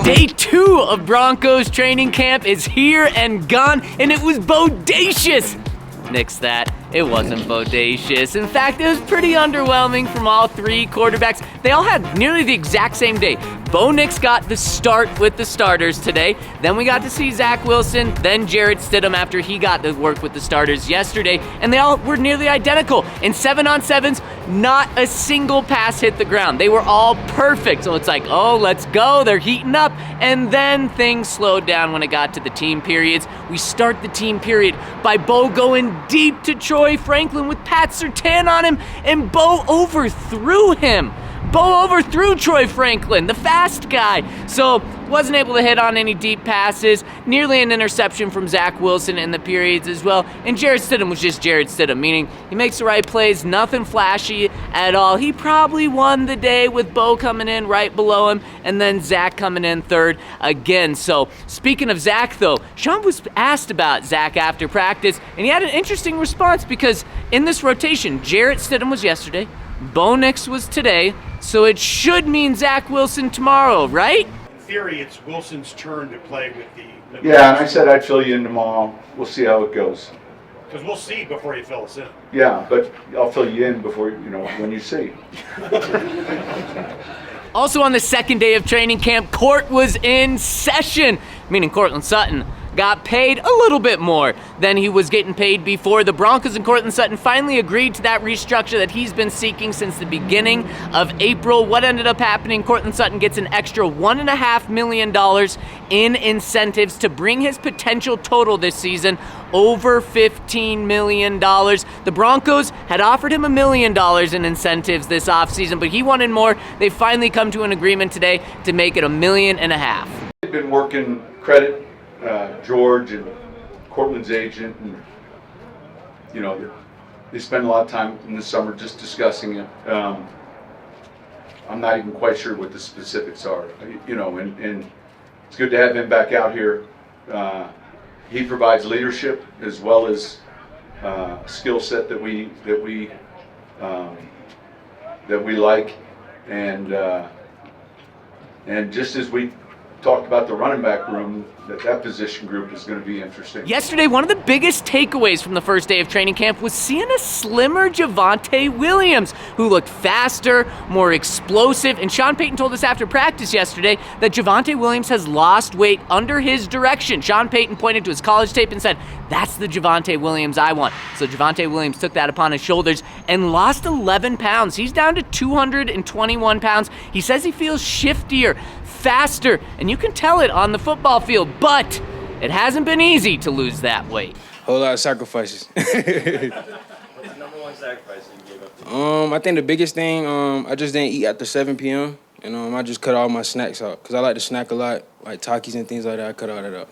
Day 2 of Broncos training camp is here and gone, and it was bodacious. Nix that. It wasn't bodacious. In fact, it was pretty underwhelming from all three quarterbacks. They all had nearly the exact same day. Bo Nix got the start with the starters today. Then we got to see Zach Wilson, then Jarrett Stidham after he got to work with the starters yesterday. And they all were nearly identical. In 7-on-7s, not a single pass hit the ground. They were all perfect. So it's like, oh, let's go. They're heating up. And then things slowed down when it got to the team periods. We start the team period by Bo going deep to Troy Franklin with Pat Surtain on him, and Bo overthrew him. Bo overthrew Troy Franklin, the fast guy. So wasn't able to hit on any deep passes. Nearly an interception from Zach Wilson in the periods as well. And Jarrett Stidham was just Jarrett Stidham, meaning he makes the right plays, nothing flashy at all. He probably won the day with Bo coming in right below him and then Zach coming in third again. So speaking of Zach though, Sean was asked about Zach after practice and he had an interesting response because in this rotation, Jarrett Stidham was yesterday, Bo Nix was today, so it should mean Zach Wilson tomorrow, right? In theory, it's Wilson's turn to play with the Yeah, and I said I'd fill you in tomorrow. We'll see how it goes. Because we'll see before you fill us in. Yeah, but I'll fill you in before, when you see. Also on the second day of training camp, Court was in session, meaning Courtland Sutton got paid a little bit more than he was getting paid before. The Broncos and Courtland Sutton finally agreed to that restructure that he's been seeking since the beginning of April. What ended up happening, Courtland Sutton gets an extra $1.5 million in incentives to bring his potential total this season over $15 million. The Broncos had offered him $1 million in incentives this offseason, but he wanted more. They finally come to an agreement today to make it $1.5 million. They've been working credit. George and Courtland's agent, and they spend a lot of time in the summer just discussing it. I'm not even quite sure what the specifics are, and it's good to have him back out here. He provides leadership as well as skill set that we like, and just as we talked about the running back room, that position group is going to be interesting. Yesterday, one of the biggest takeaways from the first day of training camp was seeing a slimmer Javonte Williams, who looked faster, more explosive, and Sean Payton told us after practice yesterday that Javonte Williams has lost weight under his direction. Sean Payton pointed to his college tape and said, that's the Javonte Williams I want. So Javonte Williams took that upon his shoulders and lost 11 pounds. He's down to 221 pounds. He says he feels shiftier, faster, and you can tell it on the football field, but it hasn't been easy to lose that weight. Whole lot of sacrifices. What's the number one sacrifice you gave up? I think the biggest thing, I just didn't eat after 7 p.m. and I just cut all my snacks out because I like to snack a lot, like Takis and things like that. I cut all that out.